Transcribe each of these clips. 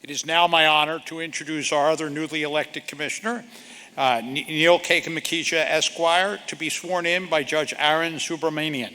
It is now my honor to introduce our other newly elected commissioner, Neil K. Makhija, Esquire, to be sworn in by Judge Aaron Subramanian.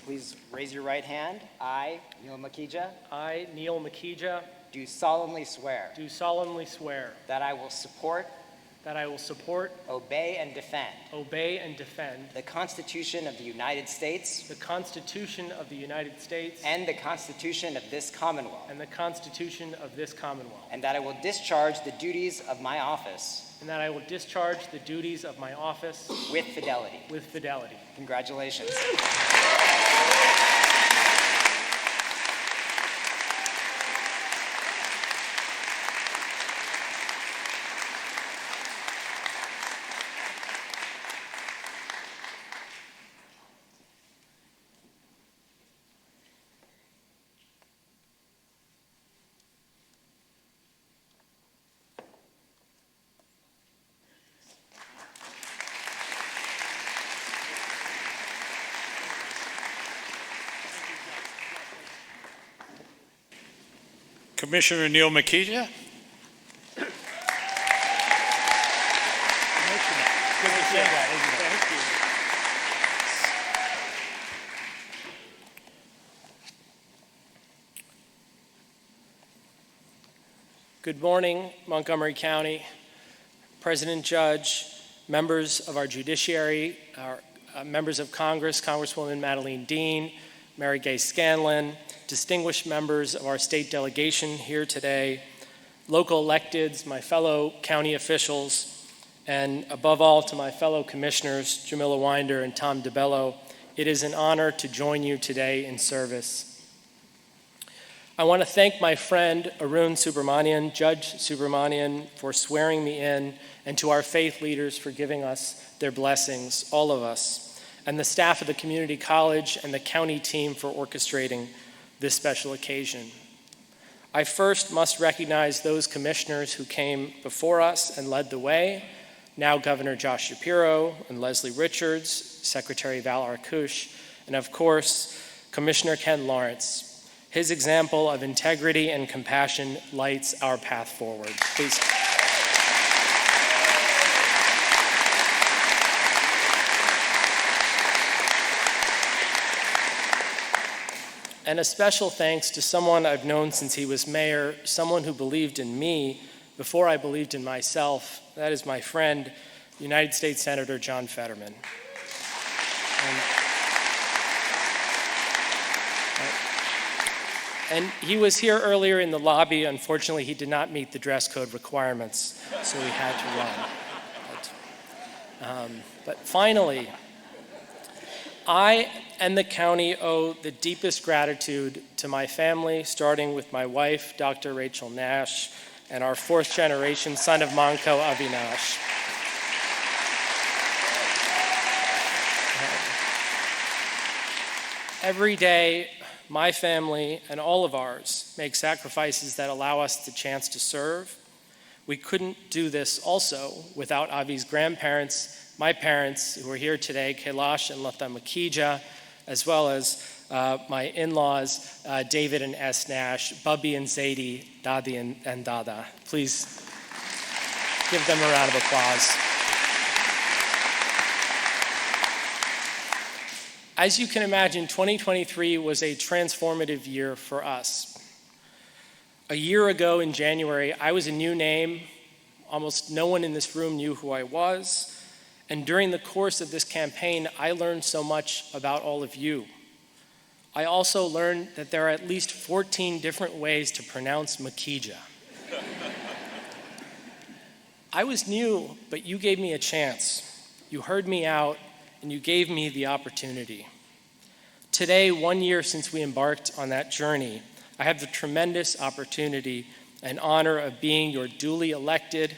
Please raise your right hand. I, Neil Makhija, I, Neil Makhija, do solemnly swear that I will support, obey, and defend the Constitution of the United States Constitution of the United States and the Constitution of this Commonwealth, and the Constitution of this Commonwealth, and that I will discharge the duties of my office with fidelity. Congratulations. Commissioner Neil Makhija. Good morning, Montgomery County, President Judge, members of our judiciary, our members of Congress, Congresswoman Madeleine Dean, Mary Gay Scanlon, distinguished members of our state delegation here today, local electeds, my fellow county officials, and above all to my fellow commissioners, Jamila Winder and Tom DeBello, it is an honor to join you today in service. I want to thank my friend Arun Subramanian, Judge Subramanian, for swearing me in, and to our faith leaders for giving us their blessings, all of us, and the staff of the community college and the county team for orchestrating this special occasion. I first must recognize those commissioners who came before us and led the way, now Governor Josh Shapiro and Leslie Richards, Secretary Val Arkush, and of course, Commissioner Ken Lawrence. His example of integrity and compassion lights our path forward. Please. And a special thanks to someone I've known since he was mayor, someone who believed in me before I believed in myself. That is my friend, United States Senator John Fetterman. And he was here earlier in the lobby. Unfortunately, he did not meet the dress code requirements, so he had to run. But finally, I and the county owe the deepest gratitude to my family, starting with my wife, Dr. Rachel Nash, and our fourth generation son of Manco, Avinash. Every day, my family and all of ours make sacrifices that allow us the chance to serve. We couldn't do this also without Avi's grandparents, my parents, who are here today, Kailash and Lata Makhija, as well as my in-laws, David and S. Nash, Bubby and Zadie, Dadi and Dada. Please give them a round of applause. As you can imagine, 2023 was a transformative year for us. A year ago in January, I was a new name. Almost no one in this room knew who I was. And during the course of this campaign, I learned so much about all of you. I also learned that there are at least 14 different ways to pronounce Makhija. I was new, but you gave me a chance. You heard me out, and you gave me the opportunity. Today, 1 year since we embarked on that journey, I have the tremendous opportunity and honor of being your duly elected,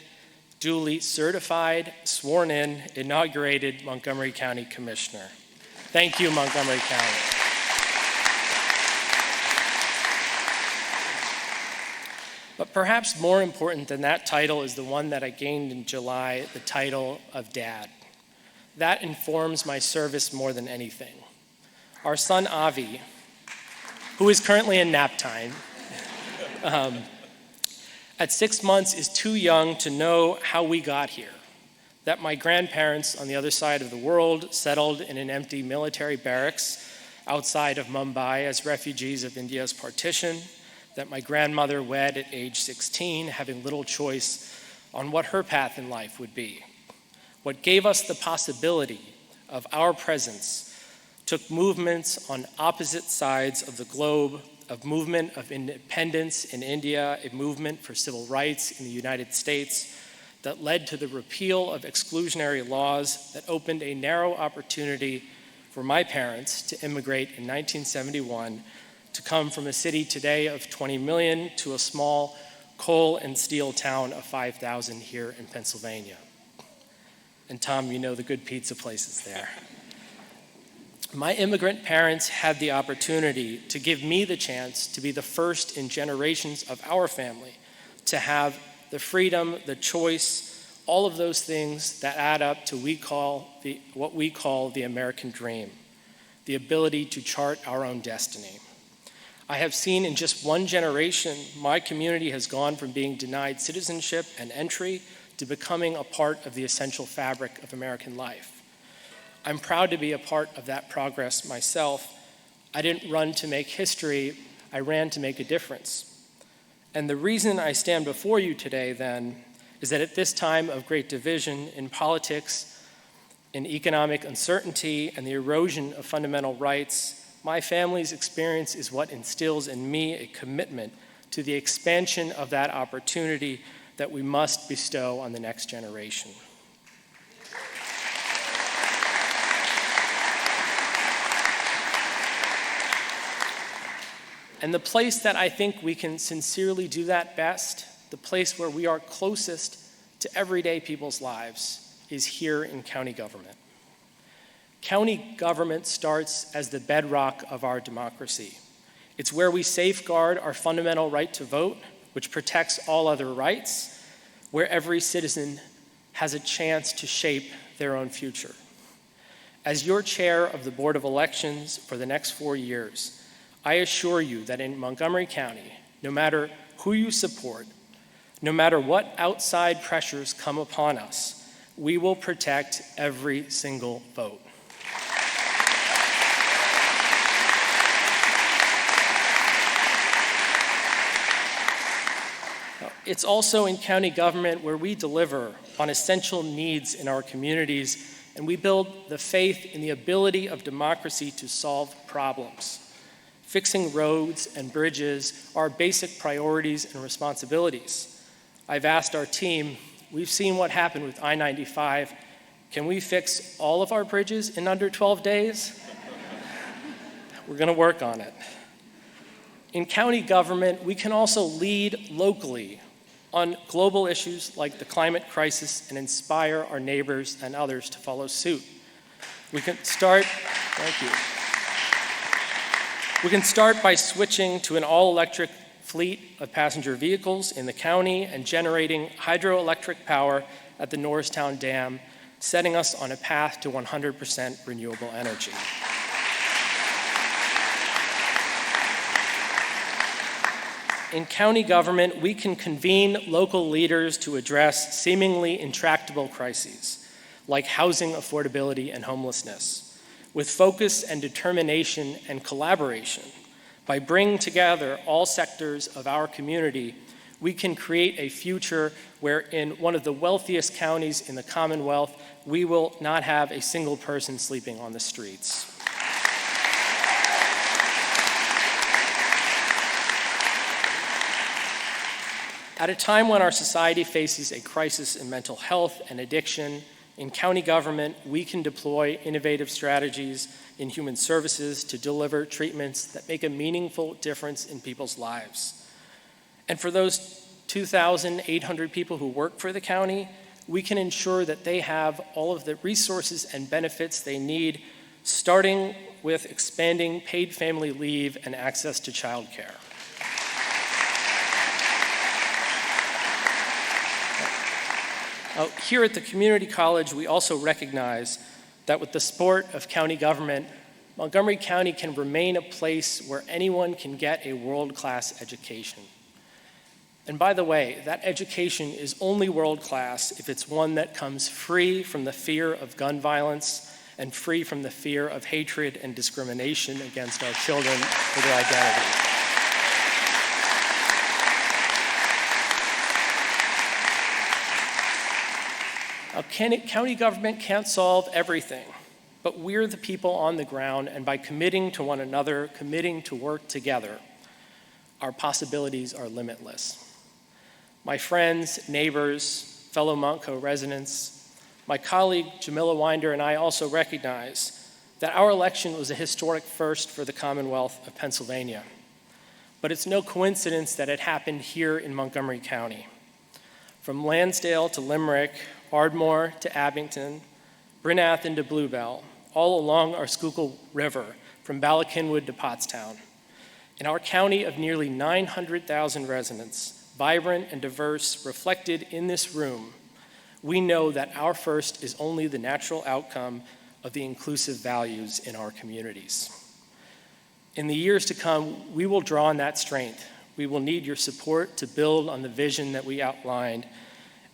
duly certified, sworn in, inaugurated Montgomery County Commissioner. Thank you, Montgomery County. But perhaps more important than that title is the one that I gained in July, the title of Dad. That informs my service more than anything. Our son Avi, who is currently in nap time, at 6 months is too young to know how we got here. That my grandparents on the other side of the world settled in an empty military barracks outside of Mumbai as refugees of India's partition. That my grandmother wed at age 16, having little choice on what her path in life would be. What gave us the possibility of our presence took movements on opposite sides of the globe, of movement of independence in India, a movement for civil rights in the United States that led to the repeal of exclusionary laws that opened a narrow opportunity for my parents to immigrate in 1971, to come from a city today of 20 million to a small coal and steel town of 5,000 here in Pennsylvania. And Tom, you know the good pizza places there. My immigrant parents had the opportunity to give me the chance to be the first in generations of our family to have the freedom, the choice, all of those things that add up to what we call the American dream, the ability to chart our own destiny. I have seen in just one generation, my community has gone from being denied citizenship and entry to becoming a part of the essential fabric of American life. I'm proud to be a part of that progress myself. I didn't run to make history, I ran to make a difference. And the reason I stand before you today, then, is that at this time of great division in politics, in economic uncertainty, and the erosion of fundamental rights, my family's experience is what instills in me a commitment to the expansion of that opportunity that we must bestow on the next generation. And the place that I think we can sincerely do that best, the place where we are closest to everyday people's lives, is here in county government. County government starts as the bedrock of our democracy. It's where we safeguard our fundamental right to vote, which protects all other rights, where every citizen has a chance to shape their own future. As your chair of the Board of Elections for the next 4 years, I assure you that in Montgomery County, no matter who you support, no matter what outside pressures come upon us, we will protect every single vote. It's also in county government where we deliver on essential needs in our communities, and we build the faith in the ability of democracy to solve problems. Fixing roads and bridges are basic priorities and responsibilities. I've asked our team, we've seen what happened with I-95. Can we fix all of our bridges in under 12 days? We're going to work on it. In county government, we can also lead locally on global issues like the climate crisis and inspire our neighbors and others to follow suit. We can start by switching to an all-electric fleet of passenger vehicles in the county and generating hydroelectric power at the Norristown Dam, setting us on a path to 100% renewable energy. In county government, we can convene local leaders to address seemingly intractable crises, like housing affordability and homelessness, with focus and determination and collaboration. By bringing together all sectors of our community, we can create a future where in one of the wealthiest counties in the Commonwealth, we will not have a single person sleeping on the streets. At a time when our society faces a crisis in mental health and addiction, In county government, we can deploy innovative strategies in human services to deliver treatments that make a meaningful difference in people's lives. And for those 2,800 people who work for the county, we can ensure that they have all of the resources and benefits they need, starting with expanding paid family leave and access to childcare. Here at the community college, we also recognize that with the support of county government, Montgomery County can remain a place where anyone can get a world-class education. And by the way, that education is only world-class if it's one that comes free from the fear of gun violence and free from the fear of hatred and discrimination against our children for their identity. County government can't solve everything, but we're the people on the ground, and by committing to one another, committing to work together, our possibilities are limitless. My friends, neighbors, fellow Montco residents, my colleague Jamila Winder and I also recognize that our election was a historic first for the Commonwealth of Pennsylvania. But it's no coincidence that it happened here in Montgomery County. From Lansdale to Limerick, Ardmore to Abington, Bryn Athyn to Bluebell, all along our Schuylkill River, from Ballackinwood to Pottstown. In our county of nearly 900,000 residents, vibrant and diverse, reflected in this room, we know that our first is only the natural outcome of the inclusive values in our communities. In the years to come, we will draw on that strength. We will need your support to build on the vision that we outlined,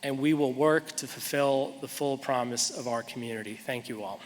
and we will work to fulfill the full promise of our community. Thank you all.